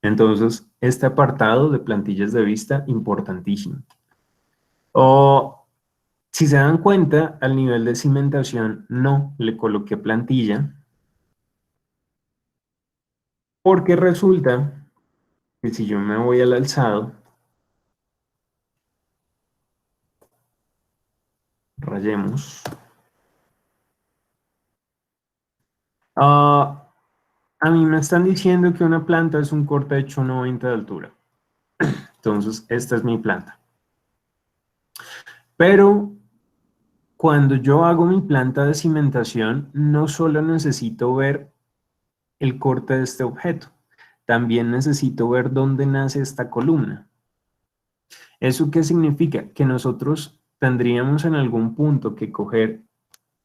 Entonces, este apartado de plantillas de vista, importantísimo. O, si se dan cuenta, al nivel de cimentación no le coloqué plantilla, porque resulta que si yo me voy al alzado, rayemos, a mí me están diciendo que una planta es un corte de 8.90 de altura. Entonces, esta es mi planta. Pero cuando yo hago mi planta de cimentación, no solo necesito ver el corte de este objeto, también necesito ver dónde nace esta columna. ¿Eso qué significa? Que nosotros tendríamos en algún punto que coger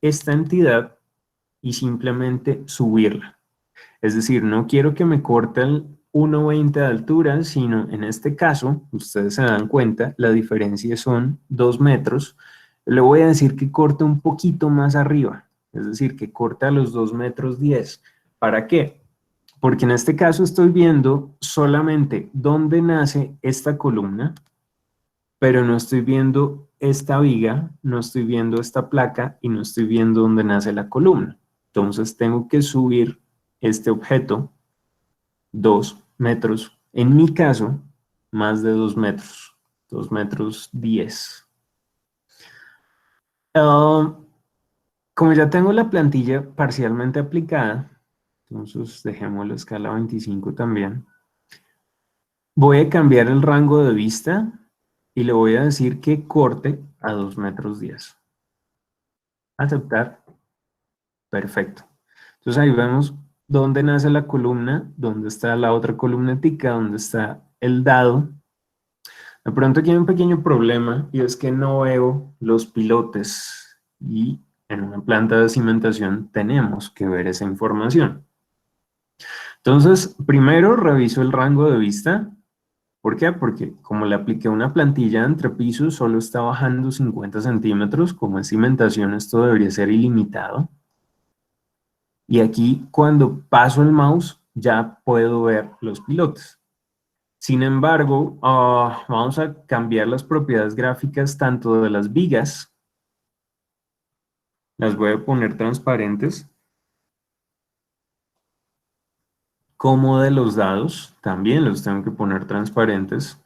esta entidad y simplemente subirla. Es decir, no quiero que me corte el 1,20 de altura, sino en este caso, ustedes se dan cuenta, la diferencia son 2 metros. Le voy a decir que corte un poquito más arriba, es decir, que corte a los 2 metros 10. ¿Para qué? Porque en este caso estoy viendo solamente dónde nace esta columna, pero no estoy viendo esta viga, no estoy viendo esta placa y no estoy viendo dónde nace la columna. Entonces tengo que subir este objeto 2 metros, en mi caso, más de 2 metros, 2 metros 10. Como ya tengo la plantilla parcialmente aplicada, entonces dejemos la escala 25 también, voy a cambiar el rango de vista y le voy a decir que corte a 2 metros 10. Aceptar. Perfecto. Entonces ahí vemos dónde nace la columna, dónde está la otra columnética, dónde está el dado. De pronto aquí hay un pequeño problema y es que no veo los pilotes y en una planta de cimentación tenemos que ver esa información. Entonces, primero reviso el rango de vista. ¿Por qué? Porque como le apliqué una plantilla entre pisos, solo está bajando 50 centímetros. Como es cimentación, esto debería ser ilimitado. Y aquí, cuando paso el mouse, ya puedo ver los pilotes. Sin embargo, vamos a cambiar las propiedades gráficas tanto de las vigas, las voy a poner transparentes, como de los dados, también los tengo que poner transparentes.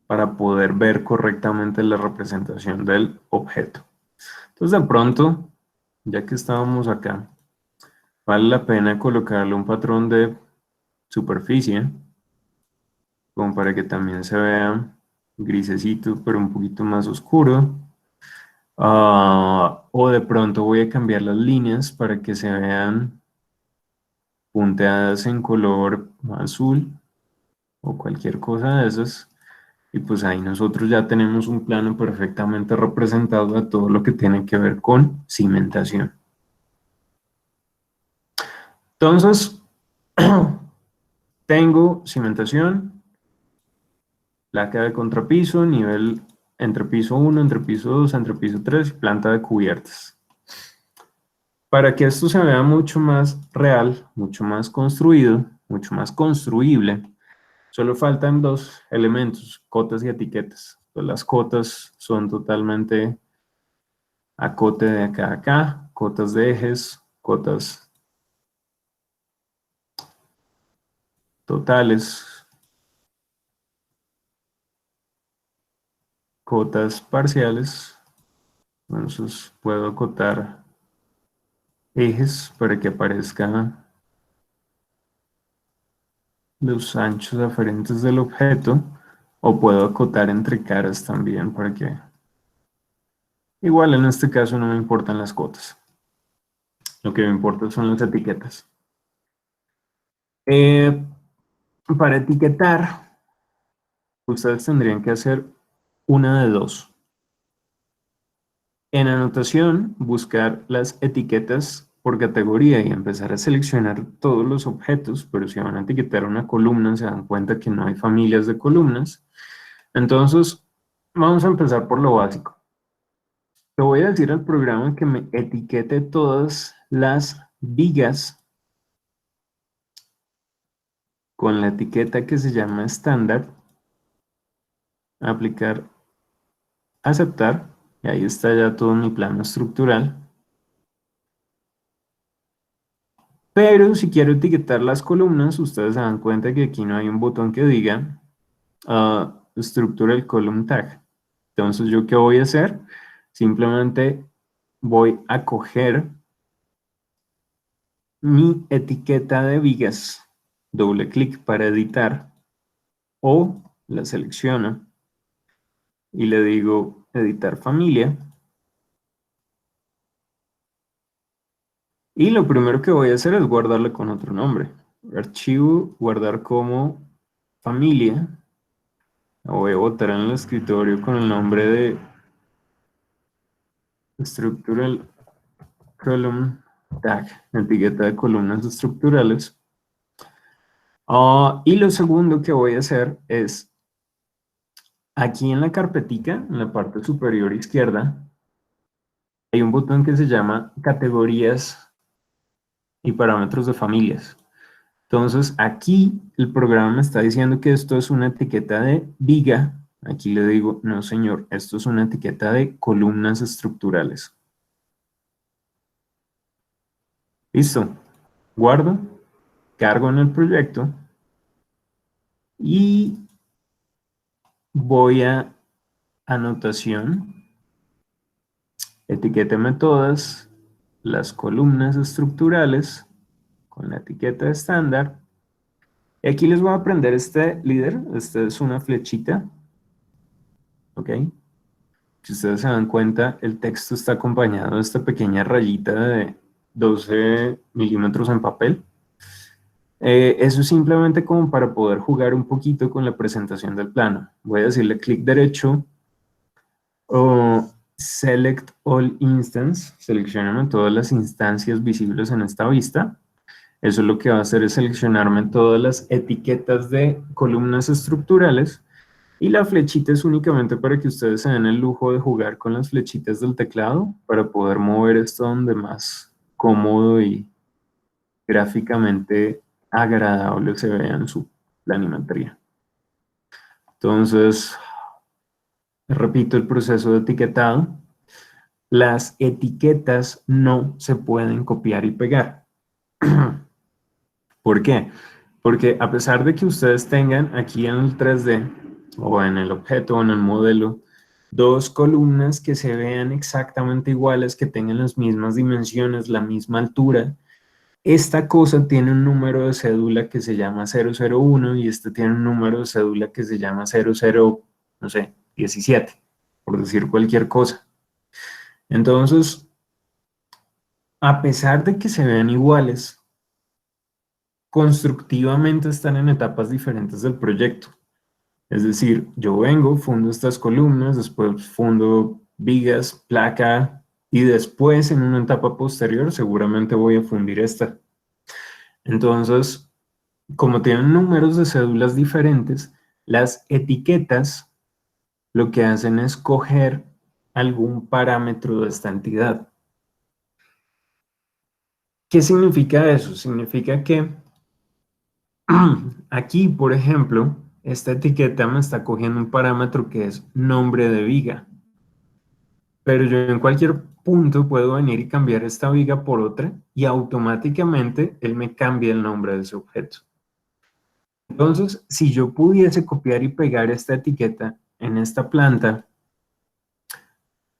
Para poder ver correctamente la representación del objeto. Entonces, de pronto, ya que estábamos acá, vale la pena colocarle un patrón de superficie, como para que también se vea grisecito, pero un poquito más oscuro. O de pronto voy a cambiar las líneas para que se vean punteadas en color azul o cualquier cosa de esas. Y pues ahí nosotros ya tenemos un plano perfectamente representado de todo lo que tiene que ver con cimentación. Entonces, tengo cimentación, placa de contrapiso, nivel entrepiso 1, entrepiso 2, entrepiso 3 y planta de cubiertas. Para que esto se vea mucho más real, mucho más construido, mucho más construible, solo faltan dos elementos, cotas y etiquetas. Pues las cotas son totalmente acote de acá a acá, cotas de ejes, cotas totales, cotas parciales. Entonces puedo acotar ejes para que aparezcan los anchos aferentes del objeto, o puedo acotar entre caras también para que... Igual en este caso no me importan las cotas. Lo que me importa son las etiquetas. Para etiquetar, ustedes tendrían que hacer una de dos. En anotación, buscar las etiquetas por categoría y empezar a seleccionar todos los objetos, pero si van a etiquetar una columna, se dan cuenta que no hay familias de columnas. Entonces, vamos a empezar por lo básico. Le voy a decir al programa que me etiquete todas las vigas con la etiqueta que se llama estándar, aplicar, aceptar, y ahí está ya todo mi plano estructural. Pero si quiero etiquetar las columnas, ustedes se dan cuenta que aquí no hay un botón que diga Structural Column Tag. Entonces, ¿yo qué voy a hacer? Simplemente voy a coger mi etiqueta de vigas doble clic para editar, o la selecciono y le digo editar familia. Y lo primero que voy a hacer es guardarle con otro nombre. Archivo, guardar como familia. La voy a botar en el escritorio con el nombre de Structural Column Tag, etiqueta de columnas estructurales. Y lo segundo que voy a hacer es, aquí en la carpetica, en la parte superior izquierda, hay un botón que se llama categorías y parámetros de familias. Entonces, aquí el programa me está diciendo que esto es una etiqueta de viga. Aquí le digo, no señor, esto es una etiqueta de columnas estructurales. Listo. Guardo, cargo en el proyecto y voy a anotación. Etiquéteme todas las columnas estructurales con la etiqueta estándar. Y aquí les voy a aprender este líder. Esta es una flechita. ¿Ok? Si ustedes se dan cuenta, el texto está acompañado de esta pequeña rayita de 12 milímetros en papel. Eso es simplemente como para poder jugar un poquito con la presentación del plano. Voy a decirle clic derecho o Select All Instance. Seleccionan todas las instancias visibles en esta vista. Eso lo que va a hacer es seleccionarme todas las etiquetas de columnas estructurales. Y la flechita es únicamente para que ustedes se den el lujo de jugar con las flechitas del teclado para poder mover esto donde más cómodo y gráficamente agradable se vea en su planimetría. Entonces, repito el proceso de etiquetado. Las etiquetas no se pueden copiar y pegar. ¿Por qué? Porque a pesar de que ustedes tengan aquí en el 3D o en el objeto o en el modelo dos columnas que se vean exactamente iguales, que tengan las mismas dimensiones, la misma altura, esta cosa tiene un número de cédula que se llama 001 y este tiene un número de cédula que se llama 00, no sé, 17, por decir cualquier cosa. Entonces, a pesar de que se vean iguales, constructivamente están en etapas diferentes del proyecto. Es decir, yo vengo, fundo estas columnas, después fundo vigas, placa, y después en una etapa posterior seguramente voy a fundir esta. Entonces, como tienen números de cédulas diferentes, las etiquetas lo que hacen es coger algún parámetro de esta entidad. ¿Qué significa eso? Significa que aquí, por ejemplo, esta etiqueta me está cogiendo un parámetro que es nombre de viga. Pero yo en cualquier punto puedo venir y cambiar esta viga por otra y automáticamente él me cambia el nombre de ese objeto. Entonces, si yo pudiese copiar y pegar esta etiqueta en esta planta,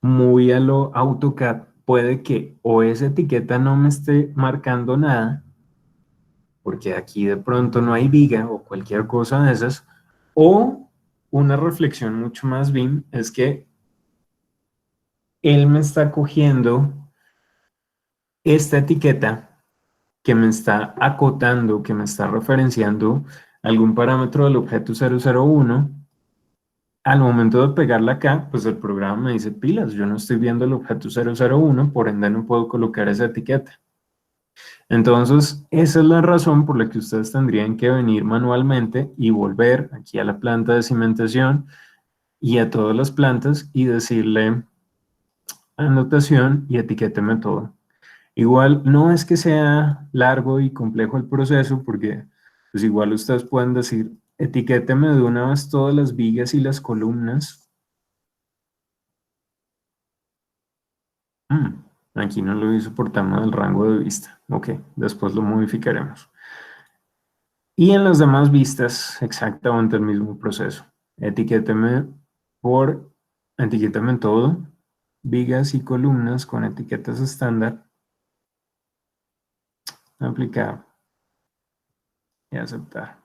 muy a lo AutoCAD, puede que o esa etiqueta no me esté marcando nada, porque aquí de pronto no hay viga o cualquier cosa de esas, o una reflexión mucho más bien es que él me está cogiendo esta etiqueta que me está acotando, que me está referenciando algún parámetro del objeto 001. Al momento de pegarla acá, pues el programa me dice pilas, yo no estoy viendo el objeto 001, por ende no puedo colocar esa etiqueta. Entonces, esa es la razón por la que ustedes tendrían que venir manualmente y volver aquí a la planta de cimentación y a todas las plantas y decirle anotación y etiquéteme todo. Igual no es que sea largo y complejo el proceso, porque pues igual ustedes pueden decir, etiquéteme de una vez todas las vigas y las columnas. Aquí no lo hizo por tema del rango de vista. Ok, después lo modificaremos. Y en las demás vistas, exactamente el mismo proceso. Etiquéteme por, etiquéteme en todo, vigas y columnas con etiquetas estándar. Aplicar. y aceptar.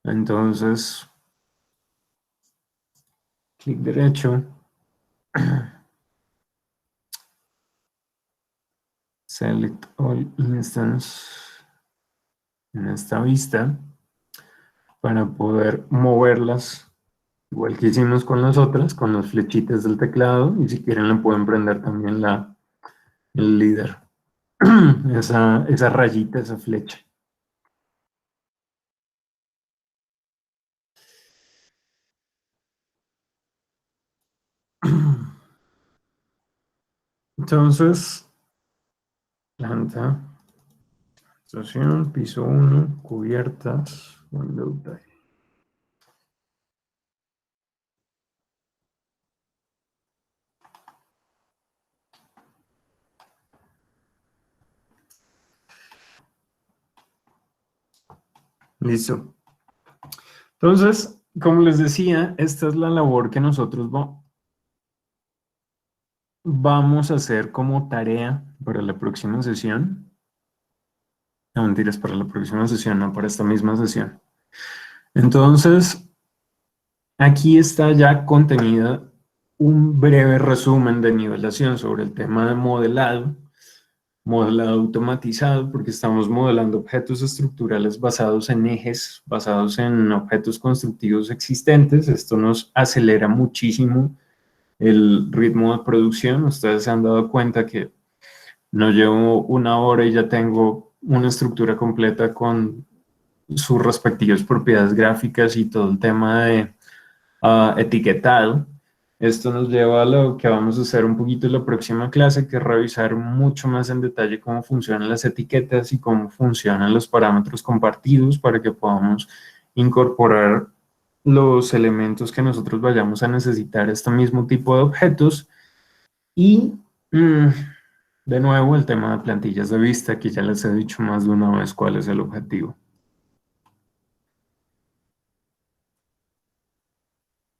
Entonces, clic derecho, select all instance en esta vista para poder moverlas igual que hicimos con las otras, con las flechitas del teclado, y si quieren le pueden prender también el líder, esa rayita, esa flecha. Entonces, planta, estación, piso 1, cubiertas, window tile. Listo. Entonces, como les decía, esta es la labor que nosotros vamos a hacer como tarea para la próxima sesión. No, mentiras, para la próxima sesión, no para esta misma sesión. Entonces, aquí está ya contenida un breve resumen de nivelación sobre el tema de modelado automatizado, porque estamos modelando objetos estructurales basados en ejes, basados en objetos constructivos existentes. Esto nos acelera muchísimo el ritmo de producción. Ustedes se han dado cuenta que no llevo una hora y ya tengo una estructura completa con sus respectivas propiedades gráficas y todo el tema de etiquetado. Esto nos lleva a lo que vamos a hacer un poquito en la próxima clase, que es revisar mucho más en detalle cómo funcionan las etiquetas y cómo funcionan los parámetros compartidos para que podamos incorporar los elementos que nosotros vayamos a necesitar a este mismo tipo de objetos. Y de nuevo el tema de plantillas de vista, que ya les he dicho más de una vez cuál es el objetivo.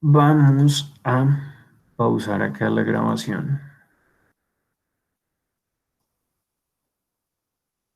Vamos a pausar acá la grabación.